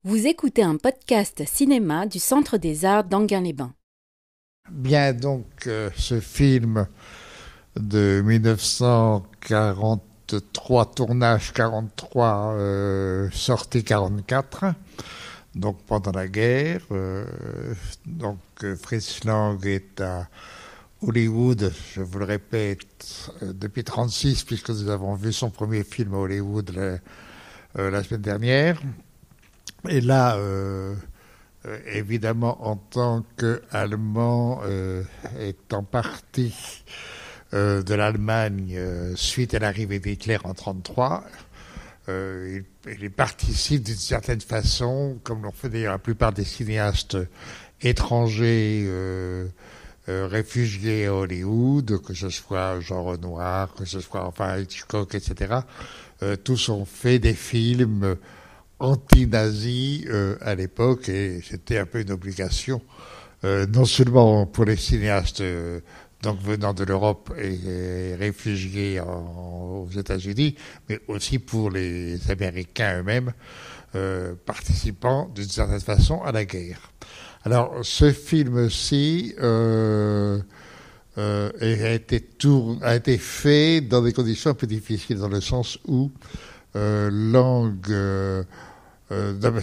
Vous écoutez un podcast cinéma du Centre des Arts d'Enghien-les-Bains. Bien, donc, ce film de 1943, tournage 43, sortie 44, donc pendant la guerre. Fritz Lang est à Hollywood, je vous le répète, depuis 1936, puisque nous avons vu son premier film à Hollywood la semaine dernière. Et là, évidemment, en tant qu'Allemand, étant parti de l'Allemagne suite à l'arrivée d'Hitler en 1933, il participe d'une certaine façon, comme l'ont fait d'ailleurs la plupart des cinéastes étrangers réfugiés à Hollywood, que ce soit Jean Renoir, que ce soit Hitchcock, etc. Tous ont fait des films anti-nazis à l'époque, et c'était un peu une obligation, non seulement pour les cinéastes donc venant de l'Europe et réfugiés aux États-Unis, mais aussi pour les Américains eux-mêmes, participant d'une certaine façon à la guerre. Alors, ce film-ci a été fait dans des conditions un peu difficiles, dans le sens où Lang...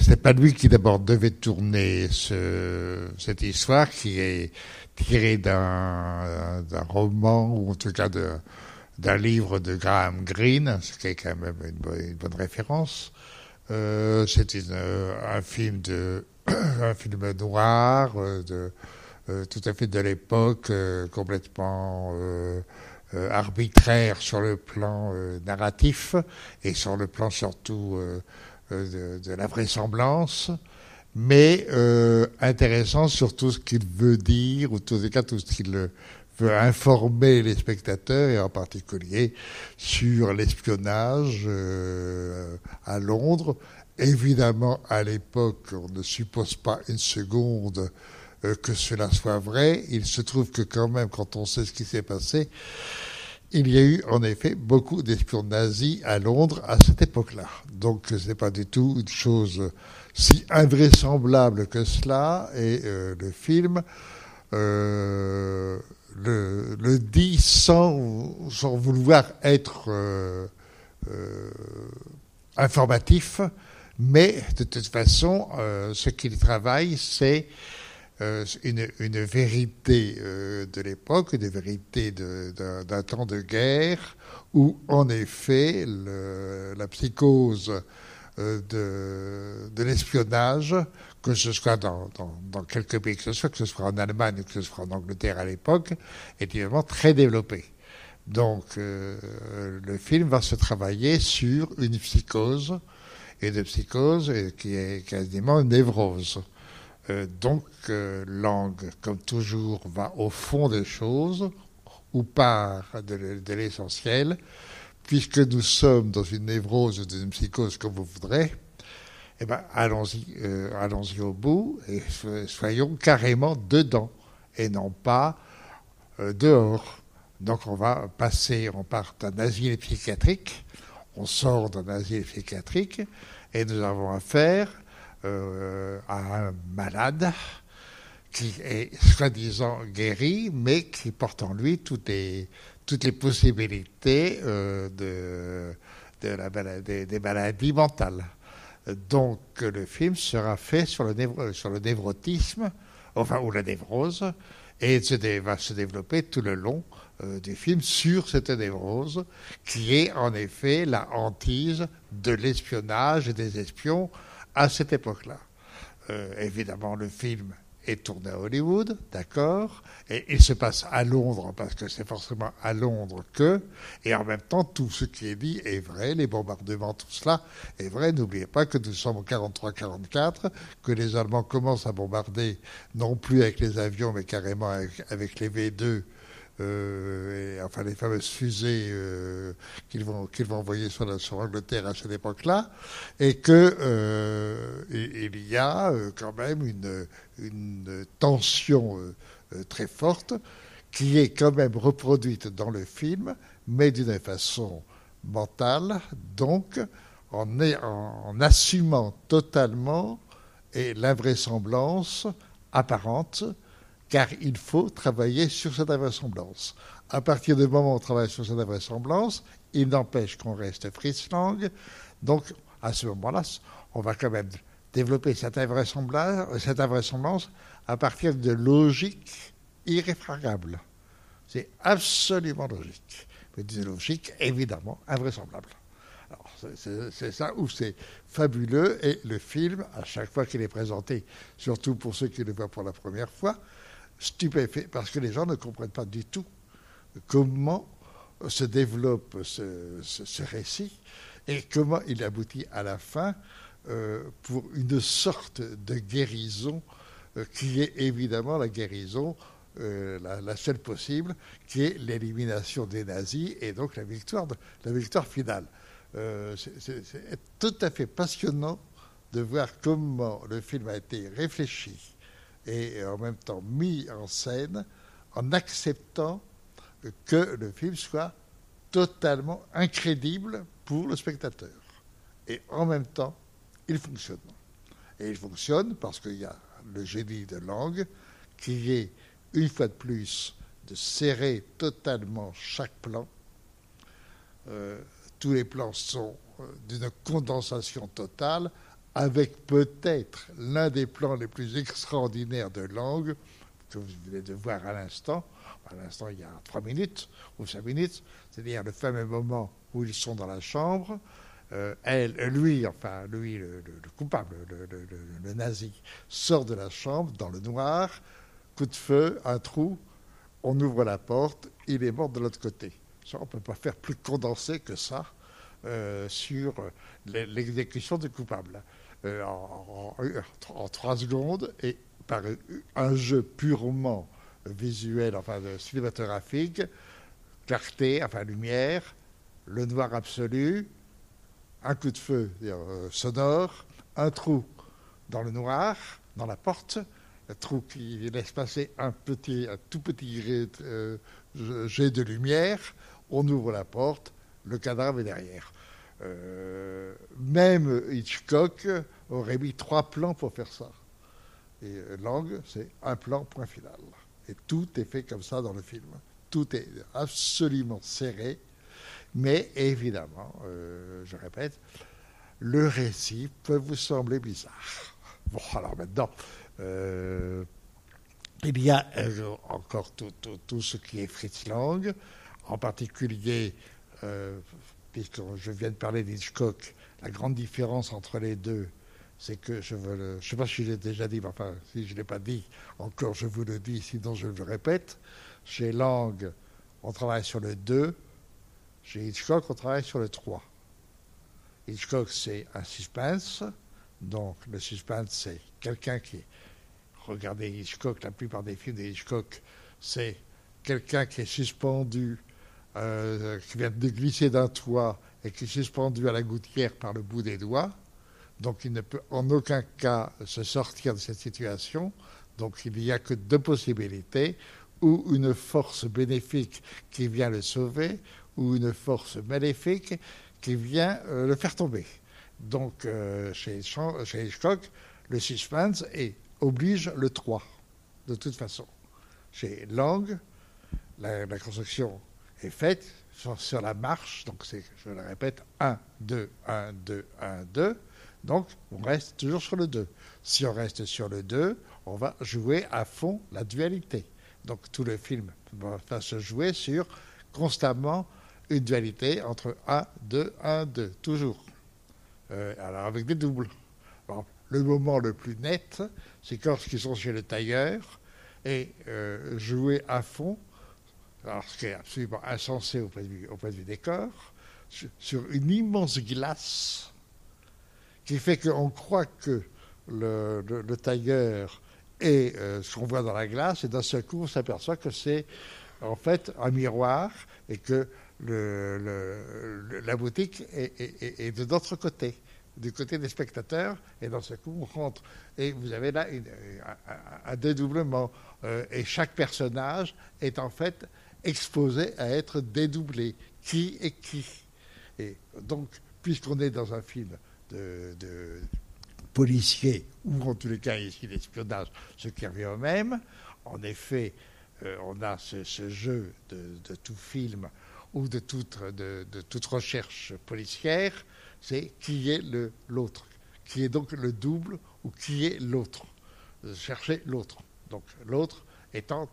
c'est pas lui qui d'abord devait tourner cette histoire, qui est tirée d'un roman, ou en tout cas d'un livre de Graham Greene, ce qui est quand même une bonne référence. C'est un film un film noir, tout à fait de l'époque, complètement arbitraire sur le plan narratif, et sur le plan surtout de la vraisemblance, mais intéressant sur tout ce qu'il veut dire, ou tous les cas tout ce qu'il veut informer les spectateurs, et en particulier sur l'espionnage à Londres. Évidemment, à l'époque, on ne suppose pas une seconde que cela soit vrai. Il se trouve que quand même, quand on sait ce qui s'est passé, il y a eu en effet beaucoup d'espions nazis à Londres à cette époque-là. Donc ce n'est pas du tout une chose si invraisemblable que cela, et le film le dit sans vouloir être informatif, mais de toute façon, ce qu'il travaille, c'est une vérité de l'époque, une vérité d'un temps de guerre, où en effet la psychose de l'espionnage, que ce soit dans quelques pays que ce soit en Allemagne ou que ce soit en Angleterre à l'époque, est évidemment très développée. Donc le film va se travailler sur une psychose, et de psychose qui est quasiment une névrose. Lang, comme toujours, va au fond des choses, ou part de l'essentiel, puisque nous sommes dans une névrose ou une psychose, comme vous voudrez. Eh ben, allons-y au bout, et soyons carrément dedans, et non pas dehors. Donc on part d'un asile psychiatrique, on sort d'un asile psychiatrique, et nous avons affaire à un malade qui est soi-disant guéri, mais qui porte en lui toutes les possibilités des maladies mentales. Donc le film sera fait sur le névrotisme, ou la névrose, et va se développer tout le long du film sur cette névrose, qui est en effet la hantise de l'espionnage et des espions à cette époque-là. Évidemment, le film est tourné à Hollywood, d'accord, et il se passe à Londres, parce que c'est forcément à Londres et en même temps, tout ce qui est dit est vrai, les bombardements, tout cela est vrai. N'oubliez pas que nous sommes en 43-44, que les Allemands commencent à bombarder, non plus avec les avions, mais carrément avec les V2, les fameuses fusées qu'ils vont envoyer sur Angleterre à cette époque-là, et que il y a quand même une tension très forte, qui est quand même reproduite dans le film, mais d'une façon mentale, donc en assumant totalement et l'invraisemblance apparente, car il faut travailler sur cette invraisemblance. À partir du moment où on travaille sur cette invraisemblance, il n'empêche qu'on reste Fritz Lang. Donc, à ce moment-là, on va quand même développer cette invraisemblance à partir de logique irréfragable. C'est absolument logique. Mais une logique, évidemment, invraisemblable. Alors, c'est ça où c'est fabuleux. Et le film, à chaque fois qu'il est présenté, surtout pour ceux qui le voient pour la première fois, stupéfait, parce que les gens ne comprennent pas du tout comment se développe ce récit et comment il aboutit à la fin pour une sorte de guérison qui est évidemment la guérison la seule possible, qui est l'élimination des nazis et donc la victoire finale. C'est tout à fait passionnant de voir comment le film a été réfléchi et en même temps mis en scène en acceptant que le film soit totalement incrédible pour le spectateur. Et en même temps, il fonctionne. Et il fonctionne parce qu'il y a le génie de Lang qui est, une fois de plus, de serrer totalement chaque plan. Tous les plans sont d'une condensation totale, avec peut-être l'un des plans les plus extraordinaires de Lang, que vous venez de voir à l'instant. À l'instant, il y a 3 minutes ou 5 minutes, c'est-à-dire le fameux moment où ils sont dans la chambre. Lui, le coupable, le nazi, sort de la chambre dans le noir, coup de feu, un trou, on ouvre la porte, il est mort de l'autre côté. Ça, on ne peut pas faire plus condensé que ça sur l'exécution du coupable. En 3 secondes, et par un jeu purement visuel, cinématographique, clarté, lumière, le noir absolu, un coup de feu sonore, un trou dans le noir, dans la porte, un trou qui laisse passer un tout petit jet de lumière, on ouvre la porte, le cadavre est derrière. Même Hitchcock aurait mis 3 plans pour faire ça. Et Lang, c'est un plan, point final. Et tout est fait comme ça dans le film. Tout est absolument serré. Mais évidemment, je répète, le récit peut vous sembler bizarre. Bon, alors maintenant, il y a encore tout ce qui est Fritz Lang, en particulier, puisque je viens de parler d'Hitchcock, la grande différence entre les deux, c'est que je ne sais pas si je l'ai déjà dit, mais enfin, si je ne l'ai pas dit, encore je vous le dis, sinon je le répète. Chez Lang, on travaille sur le 2. Chez Hitchcock, on travaille sur le 3. Hitchcock, c'est un suspense. Donc, le suspense, c'est quelqu'un qui... Regardez Hitchcock, la plupart des films de Hitchcock, c'est quelqu'un qui est suspendu, qui vient de glisser d'un toit et qui est suspendu à la gouttière par le bout des doigts. Donc, il ne peut en aucun cas se sortir de cette situation. Donc, il n'y a que 2 possibilités, ou une force bénéfique qui vient le sauver, ou une force maléfique qui vient le faire tomber. Donc, chez Hitchcock, le suspense oblige le 3, de toute façon. Chez Lang, la construction est faite sur la marche, donc c'est, je le répète, 1, 2, 1, 2, 1, 2. Donc, on reste toujours sur le 2. Si on reste sur le 2, on va jouer à fond la dualité. Donc, tout le film va se jouer sur constamment une dualité entre 1, 2, 1, 2, toujours. Alors, avec des doubles. Alors, le moment le plus net, c'est quand ils sont chez le tailleur et jouer à fond, alors ce qui est absolument insensé au point de vue décor, sur une immense glace qui fait qu'on croit que le tailleur est ce qu'on voit dans la glace, et d'un seul coup, on s'aperçoit que c'est en fait un miroir et que la boutique est de l'autre côté, du côté des spectateurs, et dans ce coup, on rentre. Et vous avez là un dédoublement. Et chaque personnage est en fait exposé à être dédoublé. Qui est qui? Et donc, puisqu'on est dans un film de policier ou en tous les cas ici l'espionnage, ce qui revient au même. En effet, on a ce jeu de tout film ou de toute recherche policière, c'est qui est l'autre, qui est donc le double ou qui est l'autre. Chercher l'autre. Donc l'autre étant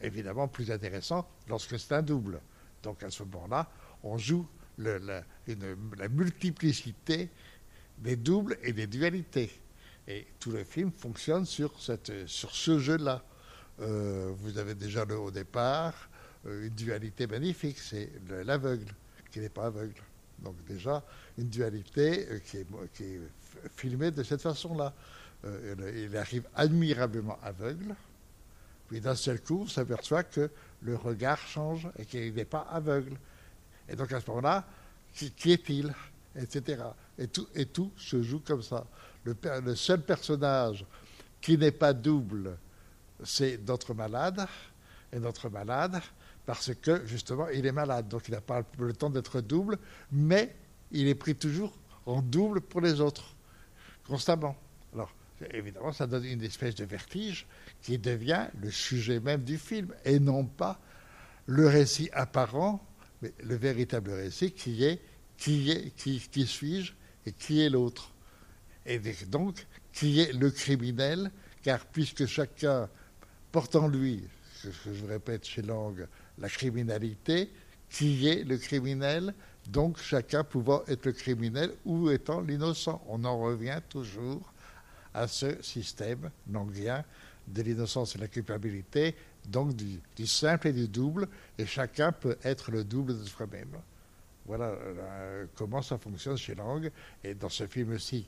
évidemment plus intéressant lorsque c'est un double. Donc à ce moment-là, on joue la multiplicité des doubles et des dualités. Et tout le film fonctionne sur ce jeu-là. Vous avez déjà au départ une dualité magnifique, c'est l'aveugle qui n'est pas aveugle. Donc déjà une dualité qui est filmée de cette façon-là. Il arrive admirablement aveugle, puis d'un seul coup on s'aperçoit que le regard change et qu'il n'est pas aveugle. Et donc à ce moment-là, qui est-il, etc. Et tout se joue comme ça. Le seul personnage qui n'est pas double, c'est notre malade. Et notre malade, parce que justement, il est malade. Donc il n'a pas le temps d'être double, mais il est pris toujours en double pour les autres, constamment. Alors, évidemment, ça donne une espèce de vertige qui devient le sujet même du film, et non pas le récit apparent, mais le véritable récit qui suis-je et qui est l'autre. Et donc, qui est le criminel, car puisque chacun porte en lui, ce que je répète chez Lang, la criminalité, qui est le criminel, donc chacun pouvant être le criminel ou étant l'innocent. On en revient toujours à ce système langien de l'innocence et de la culpabilité, donc du simple et du double, et chacun peut être le double de soi-même. Voilà comment ça fonctionne chez Lang, et dans ce film aussi,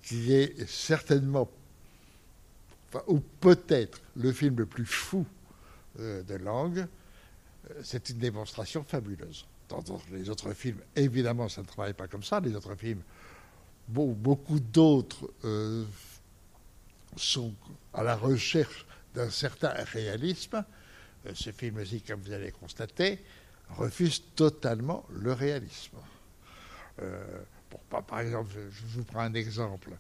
qui est certainement, ou peut-être le film le plus fou de Lang, c'est une démonstration fabuleuse. Dans les autres films, évidemment, ça ne travaille pas comme ça. Les autres films, beaucoup d'autres sont à la recherche d'un certain réalisme. Ce film-ci, comme vous allez constater, refuse totalement le réalisme. Par exemple, je vous prends un exemple.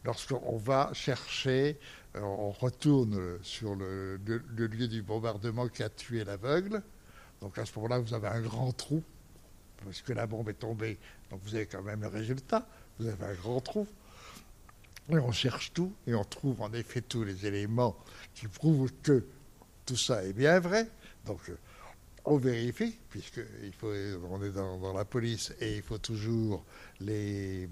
Lorsqu'on va chercher, on retourne sur le lieu du bombardement qui a tué l'aveugle. Donc à ce moment-là, vous avez un grand trou, parce que la bombe est tombée. Donc vous avez quand même le résultat. Vous avez un grand trou. Et on cherche tout, et on trouve en effet tous les éléments qui prouvent que tout ça est bien vrai. Donc on vérifie, on est dans la police, et il faut toujours les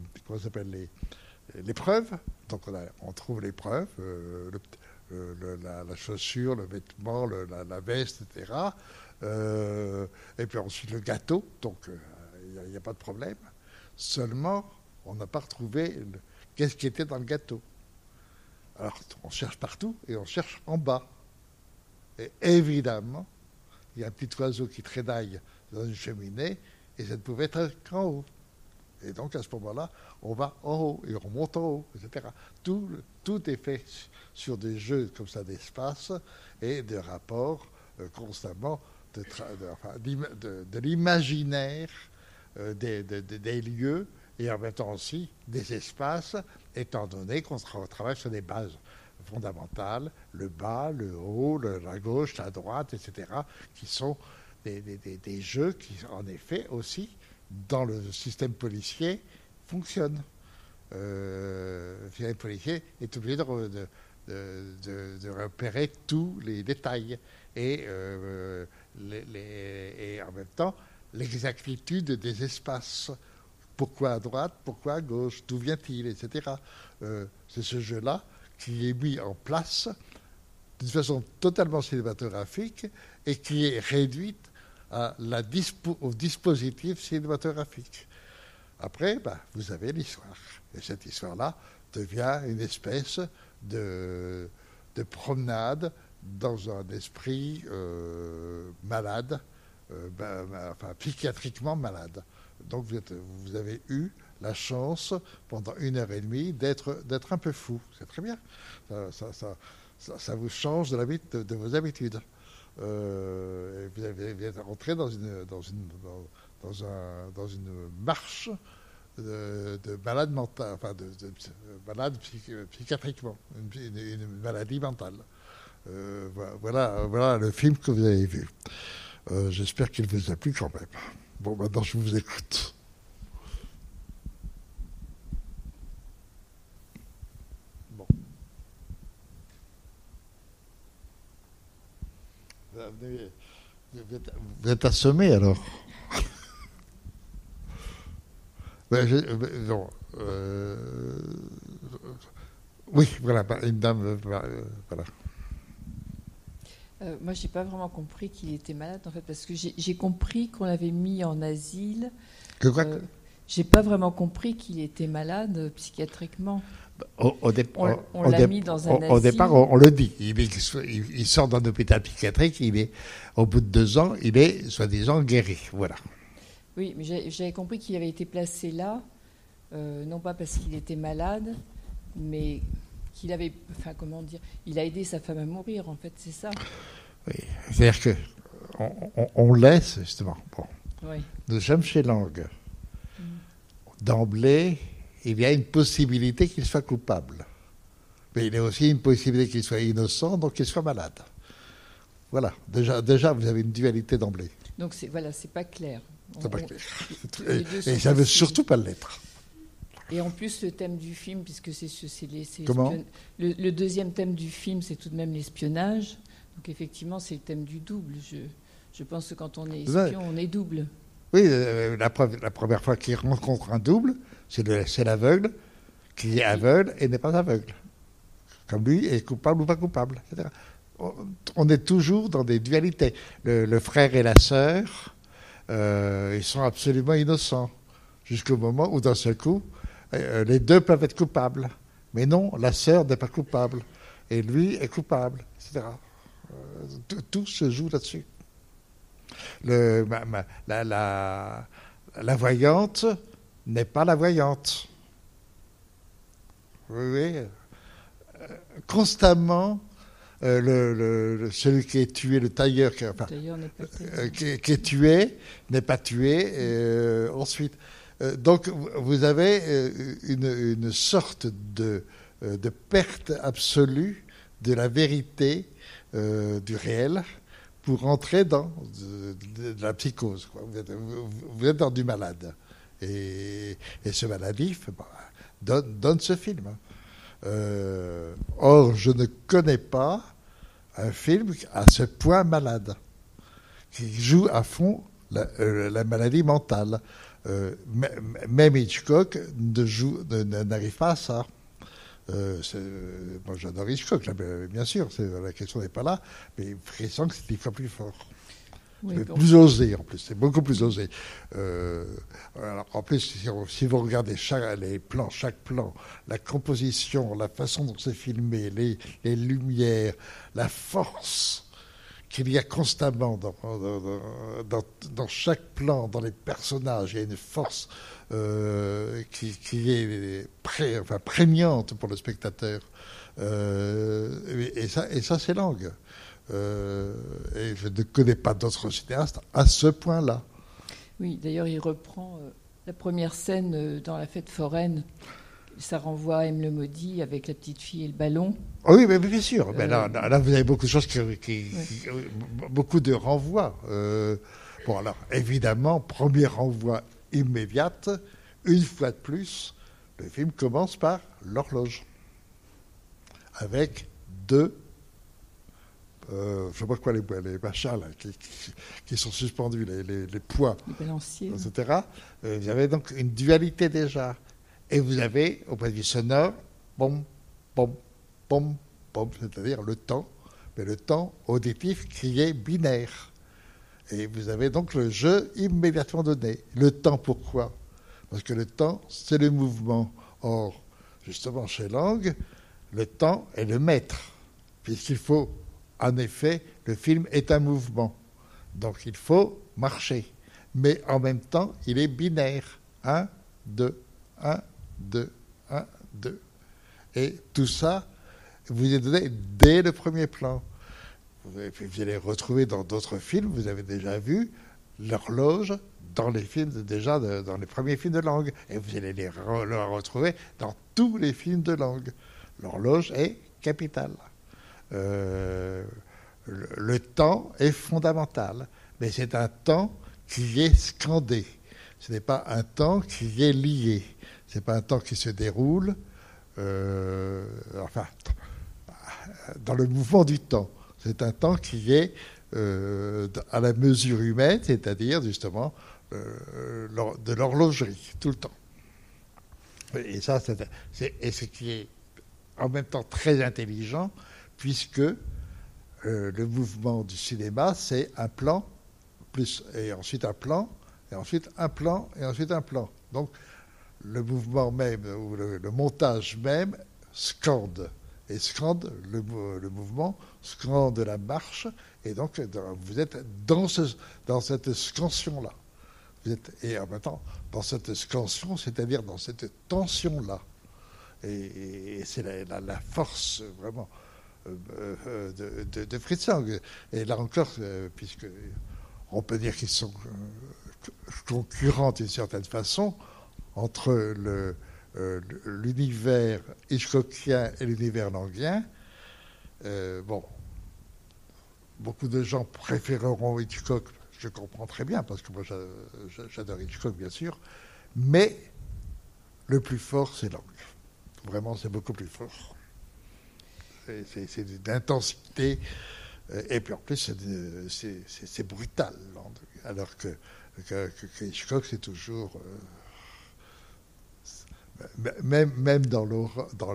preuves. Donc on trouve les preuves, la chaussure, le vêtement, la veste, etc. Et puis ensuite le gâteau, donc il n'y a pas de problème. Seulement, on n'a pas retrouvé qu'est-ce qui était dans le gâteau. Alors on cherche partout, et on cherche en bas. Et évidemment, il y a un petit oiseau qui trédaille dans une cheminée, et ça ne pouvait être qu'en haut. Et donc, à ce moment-là, on va en haut, et on monte en haut, etc. Tout est fait sur des jeux comme ça d'espace, et de rapports constamment de l'imaginaire des lieux, et en même temps aussi des espaces, étant donné qu'on travaille sur des bases fondamentales, le bas, le haut, la gauche, la droite, etc., qui sont des jeux qui, en effet, aussi, dans le système policier, fonctionnent. Le système policier est obligé de repérer tous les détails et en même temps l'exactitude des espaces. Pourquoi à droite, pourquoi à gauche, d'où vient-il, etc. C'est ce jeu-là qui est mis en place d'une façon totalement cinématographique et qui est réduite au dispositif cinématographique. Après, vous avez l'histoire. Et cette histoire-là devient une espèce de promenade dans un esprit malade, psychiatriquement malade. Donc vous avez eu la chance, pendant 1h30, d'être un peu fou. C'est très bien. Ça vous change de vos habitudes. Vous êtes rentré dans une marche de malade mental, enfin malade psychiatriquement, une maladie mentale. Voilà le film que vous avez vu. J'espère qu'il vous a plu quand même. Bon, maintenant je vous écoute. Bon. Vous êtes assommé alors. Non. Oui, voilà, une dame. Voilà. Moi, j'ai pas vraiment compris qu'il était malade, en fait, parce que j'ai compris qu'on l'avait mis en asile. Que quoi J'ai pas vraiment compris qu'il était malade psychiatriquement. On l'a mis dans un asile. Au départ, on le dit. Il sort d'un hôpital psychiatrique. Au bout de 2 ans, il est soi-disant guéri. Voilà. Oui, mais j'avais compris qu'il avait été placé là, non pas parce qu'il était malade, mais qu'il avait, enfin, comment dire, il a aidé sa femme à mourir, en fait, c'est ça. Oui, c'est-à-dire que on laisse justement. Bon, oui. Nous sommes chez Lang. D'emblée, il y a une possibilité qu'il soit coupable, mais il y a aussi une possibilité qu'il soit innocent, donc qu'il soit malade. Voilà. Déjà, vous avez une dualité d'emblée. Donc c'est pas clair. C'est pas clair. Et ça ne veut surtout pas l'être. Et en plus, le thème du film, puisque c'est Comment le deuxième thème du film, c'est tout de même l'espionnage. Donc effectivement, c'est le thème du double. Je pense que quand on est espion, on est double. Oui, la première fois qu'il rencontre un double, c'est l'aveugle qui est aveugle et n'est pas aveugle. Comme lui est coupable ou pas coupable, etc. On est toujours dans des dualités. Le frère et la sœur, ils sont absolument innocents. Jusqu'au moment où, d'un seul coup, les deux peuvent être coupables. Mais non, la sœur n'est pas coupable. Et lui est coupable, etc. Tout se joue là-dessus. La voyante n'est pas la voyante. Oui. Constamment, celui qui est tué, le tailleur, qui est tué, n'est pas tué ensuite. Donc, vous avez une sorte de perte absolue de la vérité du réel pour entrer dans de la psychose. Quoi. Vous êtes dans du malade. Et ce maladif donne ce film. Or, je ne connais pas un film à ce point malade, qui joue à fond la maladie mentale. Même Hitchcock n'arrive pas à ça. Moi, j'adore Hitchcock, bien sûr, la question n'est pas là, mais Frisson, c'est 10 fois plus fort. Oui, plus osé, en plus, c'est beaucoup plus osé. Alors, en plus, si vous regardez chaque plan, la composition, la façon dont c'est filmé, les lumières, la force qu'il y a constamment dans chaque plan, dans les personnages, il y a une force qui est prégnante pour le spectateur. Et ça, c'est Lang. Et je ne connais pas d'autres cinéastes à ce point-là. Oui, d'ailleurs, il reprend la première scène dans La Fête foraine. Ça renvoie à M. le Maudit avec la petite fille et le ballon. Oui, mais bien sûr. Mais là, vous avez beaucoup de choses, beaucoup de renvois. Bon, alors, évidemment, premier renvoi immédiate, une fois de plus, le film commence par l'horloge. Avec 2... je ne sais pas quoi, les machins là, qui sont suspendus, les poids, les balanciers, etc. Vous avez donc une dualité déjà. Et vous avez, au point de vue sonore, pom, pom, pom, pom, c'est-à-dire le temps, mais le temps auditif qui est binaire. Et vous avez donc le jeu immédiatement donné. Le temps, pourquoi ? Parce que le temps, c'est le mouvement. Or, justement, chez Lang, le temps est le maître, puisqu'il faut... En effet, le film est un mouvement. Donc, il faut marcher. Mais en même temps, il est binaire. 1, 2, 1, 2, 1, 2. Et tout ça, vous est donné dès le premier plan. Vous allez retrouver dans d'autres films, vous avez déjà vu l'horloge dans les films, déjà dans les premiers films de langue. Et vous allez le retrouver dans tous les films de langue. L'horloge est capitale. Le temps est fondamental, mais c'est un temps qui est scandé. Ce n'est pas un temps qui est lié. Ce n'est pas un temps qui se déroule dans le mouvement du temps. C'est un temps qui est à la mesure humaine, c'est-à-dire justement de l'horlogerie, tout le temps. Et ça, c'est ce qui est en même temps très intelligent, puisque le mouvement du cinéma, c'est un plan, et ensuite un plan, et ensuite un plan, et ensuite un plan. Donc, le mouvement même, ou le montage même, scande. Et scande le mouvement, scande la marche, et donc vous êtes dans cette scansion-là. Et en même temps, dans cette scansion, c'est-à-dire dans cette tension-là. Et c'est la force, vraiment, de Fritz Lang. Et là encore, puisque on peut dire qu'ils sont concurrents d'une certaine façon entre l'univers hitchcockien et l'univers langien. Beaucoup de gens préféreront Hitchcock, je comprends très bien, parce que moi j'adore Hitchcock, bien sûr, mais le plus fort, c'est Lang. Vraiment, c'est beaucoup plus fort. C'est d'intensité, et puis en plus, c'est brutal, Lang. Alors que Hitchcock, c'est toujours... même dans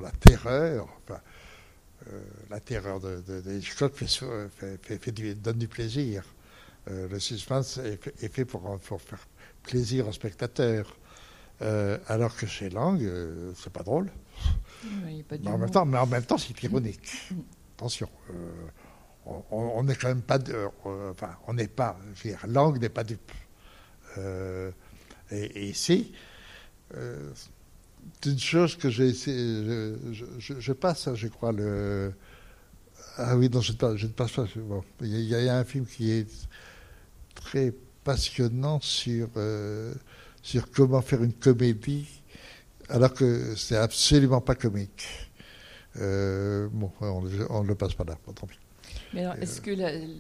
la terreur, la terreur de Hitchcock donne du plaisir. Le suspense est fait pour faire plaisir au spectateur. Alors que chez Lang, c'est pas drôle. Oui, pas mais en même temps, c'est ironique. Attention, on n'est quand même pas... on n'est pas... Je veux dire, Lang n'est pas dupe. Et ici... une chose que j'ai essayé, je passe, je crois, ah oui, non, je ne passe pas. Bon. Il y a un film qui est très passionnant sur comment faire une comédie, alors que c'est absolument pas comique. Bon, on ne le passe pas là, bon, tant pis. Mais alors, est-ce que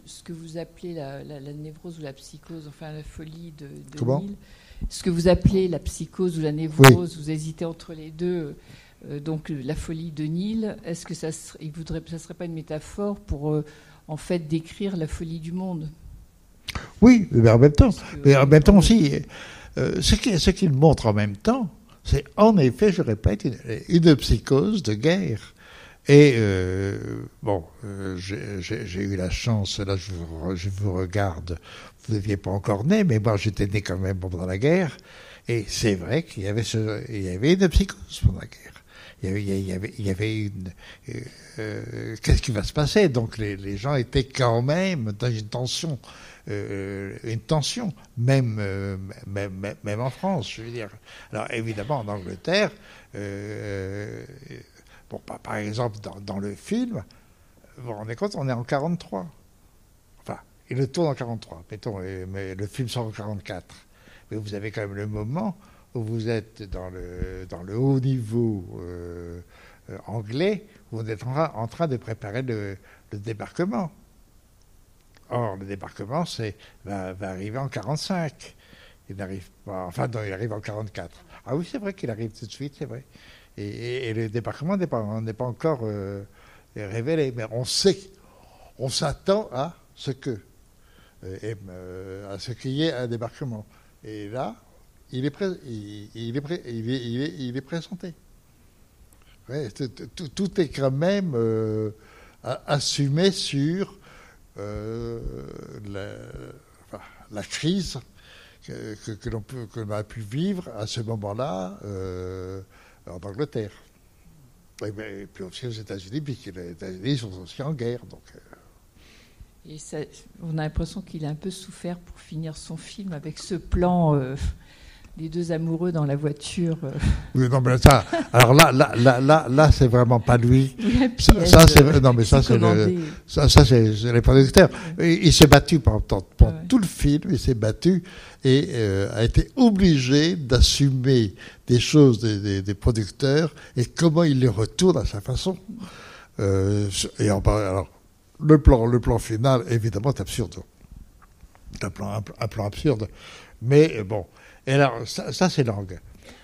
ce que vous appelez la névrose ou la psychose, enfin la folie de Comment Neil, ce que vous appelez la psychose ou la névrose, oui. Vous hésitez entre les deux, donc la folie de Neil, est-ce que ça serait pas une métaphore pour en fait décrire la folie du monde? Oui, mais en même temps, aussi, ce qu'il montre en même temps, c'est en effet, je répète, une psychose de guerre. Et j'ai eu la chance, là je vous regarde, vous n'étiez pas encore né, mais moi j'étais né quand même pendant la guerre, et c'est vrai qu'il y avait une psychose pendant la guerre. Il y avait une... qu'est-ce qui va se passer? Donc les gens étaient quand même dans une tension, même en France, je veux dire. Alors évidemment en Angleterre... Bon, par exemple, dans le film, vous vous rendez compte, on est en 43. Enfin, il le tourne en 43, mettons, mais le film sort en 44. Mais vous avez quand même le moment où vous êtes dans le haut niveau anglais, où vous êtes en train de préparer le débarquement. Or, le débarquement va arriver en 45. Il n'arrive pas... Enfin, non, il arrive en 44. Ah oui, c'est vrai qu'il arrive tout de suite, c'est vrai. Et le débarquement n'est pas encore révélé, mais on sait, on s'attend à ce qu'il y ait un débarquement. Et là, il est présenté. Ouais, tout est quand même assumé sur la crise que l'on a pu vivre à ce moment-là. En Angleterre. Et puis aussi aux États-Unis, puisque les États-Unis sont aussi en guerre. Donc, Et on a l'impression qu'il a un peu souffert pour finir son film avec ce plan les deux amoureux dans la voiture. Oui, non, mais ça, alors là, c'est vraiment pas lui. Ça, c'est, non, mais ça, c'est les producteurs. Il s'est battu pendant tout le film, il s'est battu et a été obligé d'assumer des choses des producteurs et comment il les retourne à sa façon. Alors, le plan final, évidemment, est absurde. C'est un plan absurde. Mais bon. Et alors, ça c'est Lang.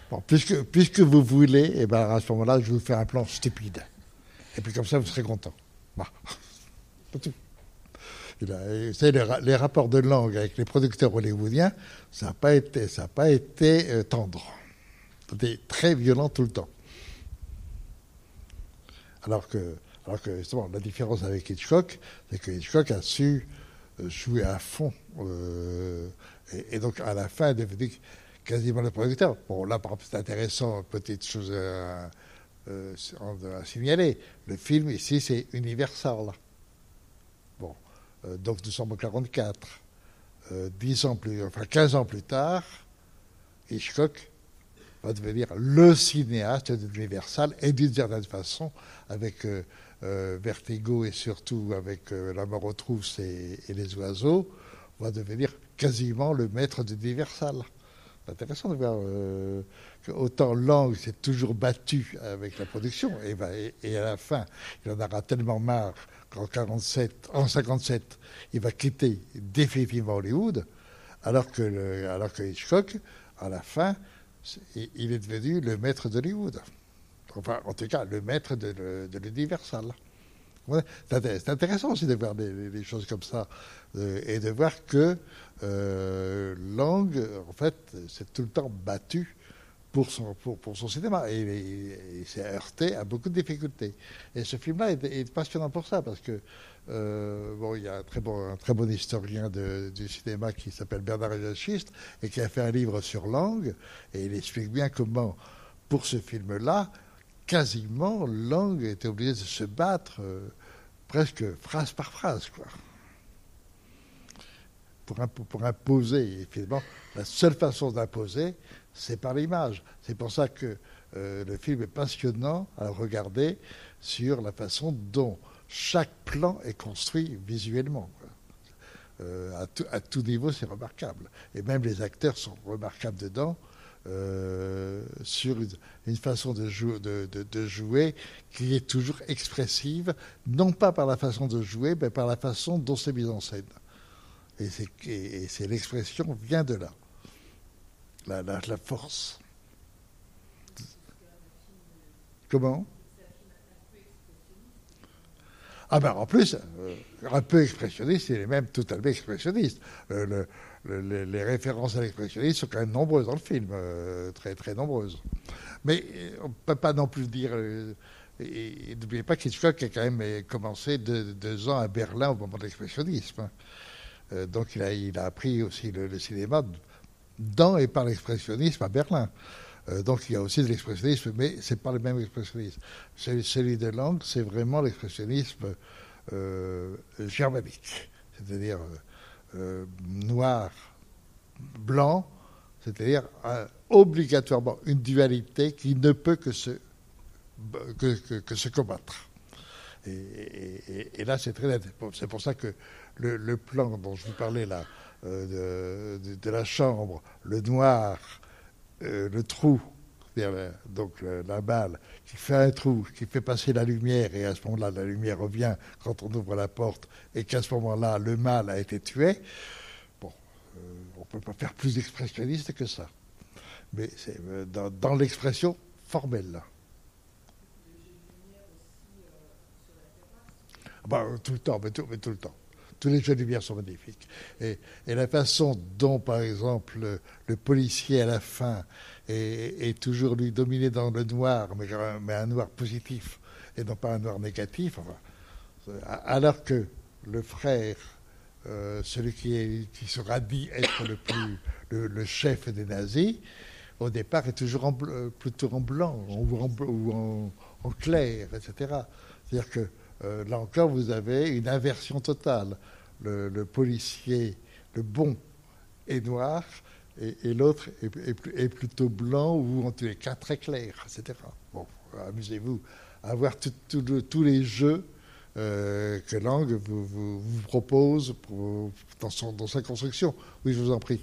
Bon, puisque vous voulez, et ben à ce moment-là, je vais vous faire un plan stupide. Et puis comme ça, vous serez content. Bon. C'est tout. Vous savez, les rapports de Lang avec les producteurs hollywoodiens, ça n'a pas été tendre. C'était très violent tout le temps. Alors que justement, la différence avec Hitchcock, c'est que Hitchcock a su jouer à fond. Et donc, à la fin, est devenu quasiment le producteur. Bon, là, par exemple, c'est intéressant, petite chose à signaler. Le film, ici, c'est Universal. Bon, donc nous sommes en 1944. 15 ans plus tard, Hitchcock va devenir le cinéaste d'Universal et d'une certaine façon, avec Vertigo et surtout avec La mort aux trousses et Les oiseaux, va devenir quasiment le maître d'Universal. C'est intéressant de voir qu'autant Lang s'est toujours battu avec la production et à la fin, il en aura tellement marre qu'en 1957, il va quitter définitivement Hollywood, alors que Hitchcock, à la fin, il est devenu le maître d'Hollywood. Enfin, en tout cas, le maître de l'Universal. Ouais, c'est intéressant aussi de voir des choses comme ça et de voir que Lang, en fait, s'est tout le temps battu pour son cinéma et il s'est heurté à beaucoup de difficultés. Et ce film-là est passionnant pour ça parce que il y a un très bon historien du cinéma qui s'appelle Bernard Schist et qui a fait un livre sur Lang et il explique bien comment, pour ce film-là, quasiment, Lang était obligé de se battre presque phrase par phrase, quoi. Pour imposer. Et finalement, la seule façon d'imposer, c'est par l'image. C'est pour ça que le film est passionnant à regarder sur la façon dont chaque plan est construit visuellement. À tout niveau, c'est remarquable. Et même les acteurs sont remarquables dedans. Sur une façon de jouer qui est toujours expressive, non pas par la façon de jouer, mais par la façon dont c'est mis en scène. Et c'est l'expression vient de là, la force. Comment ? Ah ben en plus, un peu expressionniste, il est même totalement expressionniste. Les références à l'expressionnisme sont quand même nombreuses dans le film, très très nombreuses. Mais on ne peut pas non plus dire... et n'oubliez pas qu'Hitchcock a quand même commencé 2 ans à Berlin au moment de l'expressionnisme. Donc il a appris aussi le cinéma dans et par l'expressionnisme à Berlin. Donc il y a aussi de l'expressionnisme, mais ce n'est pas le même expressionnisme. Celui de Lang, c'est vraiment l'expressionnisme germanique, c'est-à-dire noir, blanc, c'est-à-dire obligatoirement une dualité qui ne peut que se combattre. Et là, c'est très net. C'est pour ça que le plan dont je vous parlais là, de la chambre, le noir, le trou, donc la balle, qui fait un trou, qui fait passer la lumière, et à ce moment-là, la lumière revient quand on ouvre la porte, et qu'à ce moment-là, le mâle a été tué. Bon, on ne peut pas faire plus expressionniste que ça. Mais c'est dans l'expression formelle. Tout le temps, mais tout le temps. Tous les jeux de lumière sont magnifiques. Et la façon dont, par exemple, le policier à la fin est toujours lui dominé dans le noir, mais un noir positif et non pas un noir négatif, enfin, alors que le frère, celui qui sera dit être le chef des nazis, au départ est toujours plutôt en blanc ou en clair, etc. C'est-à-dire que là encore, vous avez une inversion totale. Le policier, le bon, est noir, et l'autre est plutôt blanc ou en tous les cas très clair, etc. Bon, amusez-vous à voir tous les jeux que Lang vous propose dans sa construction. Oui, je vous en prie.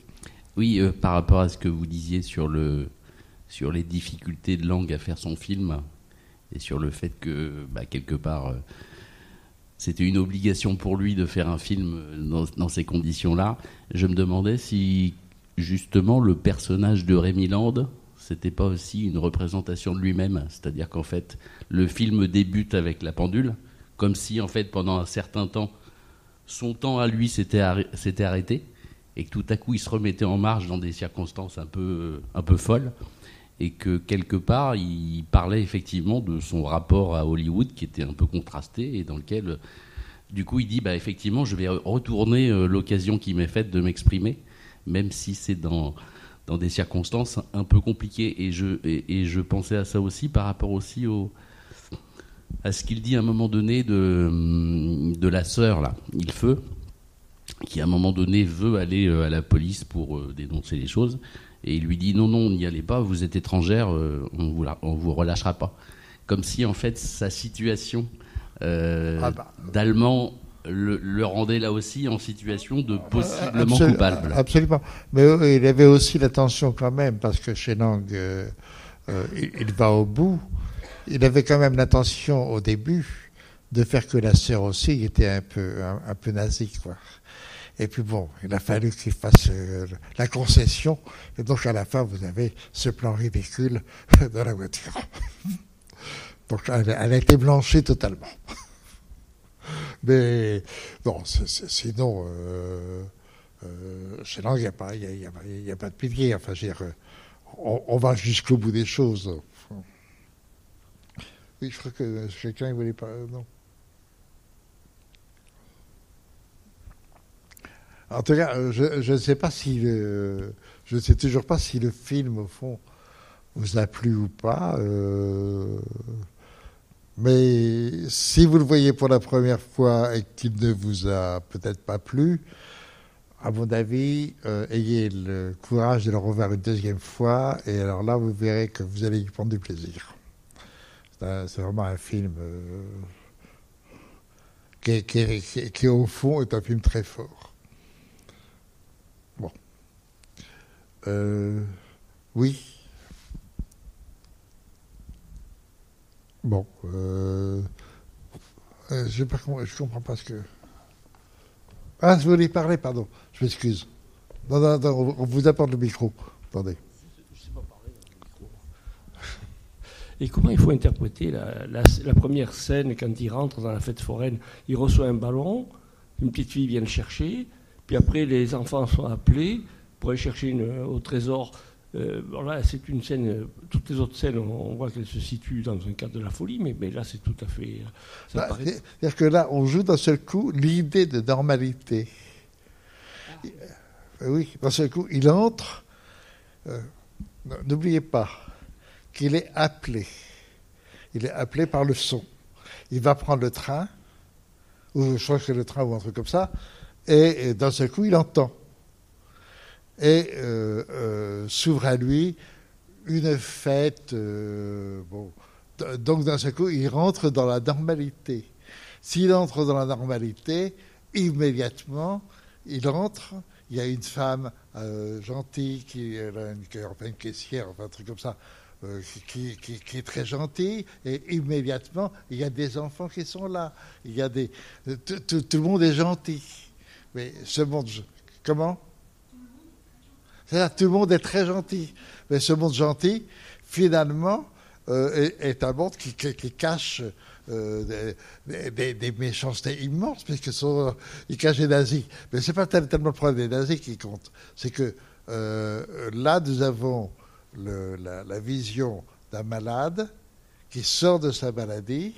Oui, par rapport à ce que vous disiez sur les difficultés de Lang à faire son film et sur le fait que, quelque part, c'était une obligation pour lui de faire un film dans ces conditions-là, je me demandais si, justement, le personnage de Rémi Land, c'était pas aussi une représentation de lui-même. C'est-à-dire qu'en fait, le film débute avec la pendule, comme si, en fait, pendant un certain temps, son temps à lui s'était arrêté, et que tout à coup, il se remettait en marche dans des circonstances un peu folles, et que, quelque part, il parlait effectivement de son rapport à Hollywood, qui était un peu contrasté, et dans lequel, du coup, il dit, effectivement, je vais retourner l'occasion qui m'est faite de m'exprimer, même si c'est dans des circonstances un peu compliquées. Et je pensais à ça aussi par rapport aussi à ce qu'il dit à un moment donné de la sœur, là, Ilfeu, qui à un moment donné veut aller à la police pour dénoncer les choses. Et il lui dit non, n'y allez pas, vous êtes étrangère, on vous relâchera pas. Comme si en fait sa situation d'Allemand le rendait là aussi en situation de possiblement coupable. Absolument. Mais il avait aussi l'attention quand même, parce que chez Lang, il va au bout. Il avait quand même l'intention au début de faire que la sœur aussi était un peu nazie, quoi. Et puis bon, il a fallu qu'il fasse la concession. Et donc à la fin, vous avez ce plan ridicule dans la voiture. Donc elle a été blanchie totalement. Mais non, sinon, chez Lang, il n'y a pas de pilier. Enfin, je veux dire, on va jusqu'au bout des choses. Oui, je crois que quelqu'un ne voulait pas. Non. En tout cas, je ne sais pas si je ne sais toujours pas si le film, au fond, vous a plu ou pas. Mais si vous le voyez pour la première fois et qu'il ne vous a peut-être pas plu, à mon avis, ayez le courage de le revoir une deuxième fois. Et alors là, vous verrez que vous allez y prendre du plaisir. C'est vraiment un film qui, au fond, est un film très fort. Bon. Oui. Bon. Je comprends pas ce que... Ah, je voulais parler, pardon. Je m'excuse. Non, on vous apporte le micro. Attendez. Je sais pas parler dans le micro. Et comment il faut interpréter la première scène quand il rentre dans la fête foraine? Il reçoit un ballon, une petite fille vient le chercher, puis après les enfants sont appelés pour aller chercher au trésor. Là, c'est une scène. Toutes les autres scènes, on voit qu'elles se situent dans un cadre de la folie, mais là, c'est tout à fait. C'est-à-dire que là, on joue d'un seul coup l'idée de normalité. Oui, d'un seul coup, il entre. N'oubliez pas qu'il est appelé. Il est appelé par le son. Il va prendre le train, ou je crois que c'est le train ou un truc comme ça, et d'un seul coup, il entend. Et s'ouvre à lui une fête. Donc d'un seul coup, il rentre dans la normalité. S'il entre dans la normalité, immédiatement, il entre. Il y a une femme gentille qui est une caissière, enfin un truc comme ça, qui est très gentille. Et immédiatement, il y a des enfants qui sont là. Il y a tout le monde est gentil. Mais ce monde, comment ? C'est-à-dire, tout le monde est très gentil. Mais ce monde gentil, finalement, est un monde qui cache des méchancetés immenses, puisqu'il cache les nazis. Mais ce n'est pas tellement le problème des nazis qui compte. C'est que là, nous avons la vision d'un malade qui sort de sa maladie,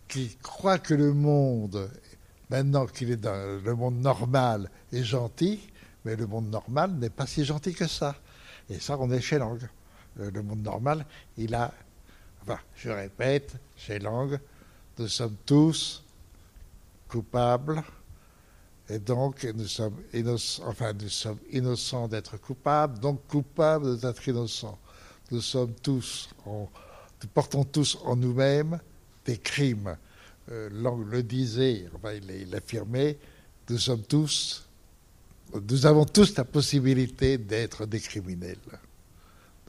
qui croit que le monde, maintenant qu'il est dans le monde normal, est gentil. Mais le monde normal n'est pas si gentil que ça. Et ça, on est chez Lang. Le monde normal, il a... Enfin, je répète, chez Lang, nous sommes tous coupables Et donc, nous sommes innocents d'être coupables, donc coupables d'être innocents. Nous portons tous en nous-mêmes des crimes. Lang le disait, il l'affirmait, nous avons tous la possibilité d'être des criminels.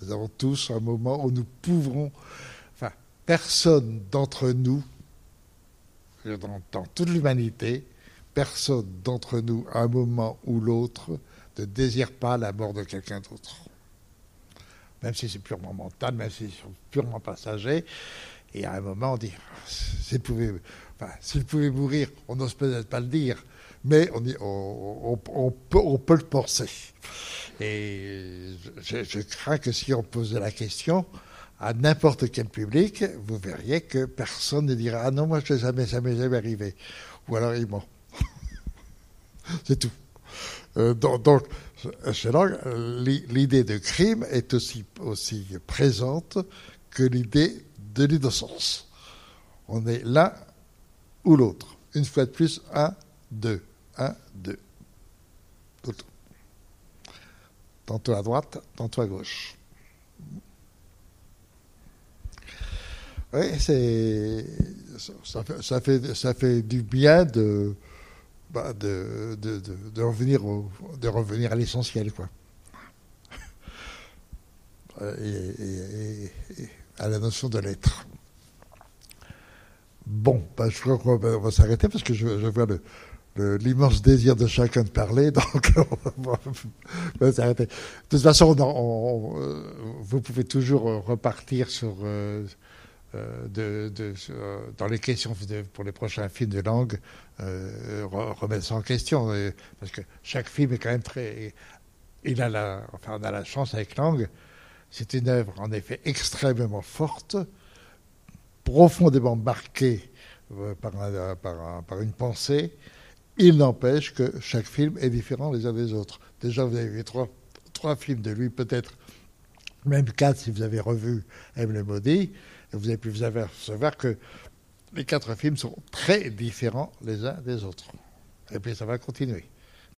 Nous avons tous un moment où nous pouvons, personne d'entre nous, dans toute l'humanité, personne d'entre nous, à un moment ou l'autre, ne désire pas la mort de quelqu'un d'autre. Même si c'est purement mental, même si c'est purement passager. Et à un moment, on dit, s'il pouvait mourir, on n'ose peut-être pas le dire, mais on peut le penser. Et je crains que si on posait la question à n'importe quel public, vous verriez que personne ne dirait « Ah non, moi, je ne suis jamais arrivé. » Ou alors, il ment. C'est tout. Donc, chez Lang, l'idée de crime est aussi présente que l'idée de l'innocence. On est l'un ou l'autre. Une fois de plus, 1, 2. 1, 2. Tantôt à droite, tantôt à gauche. Oui, ça fait du bien de revenir à l'essentiel, quoi. Et à la notion de l'être. Bon, je crois qu'on va s'arrêter parce que je vois l'immense désir de chacun de parler, donc on va s'arrêter. De toute façon, vous pouvez toujours repartir sur dans les questions pour les prochains films de Lang, remettre ça en question, parce que chaque film est quand même on a la chance avec Lang, c'est une œuvre en effet extrêmement forte, profondément marquée par une pensée. Il n'empêche que chaque film est différent les uns des autres. Déjà, vous avez vu trois films de lui, peut-être même 4 si vous avez revu M. le Maudit, et vous avez pu vous apercevoir que les 4 films sont très différents les uns des autres. Et puis ça va continuer.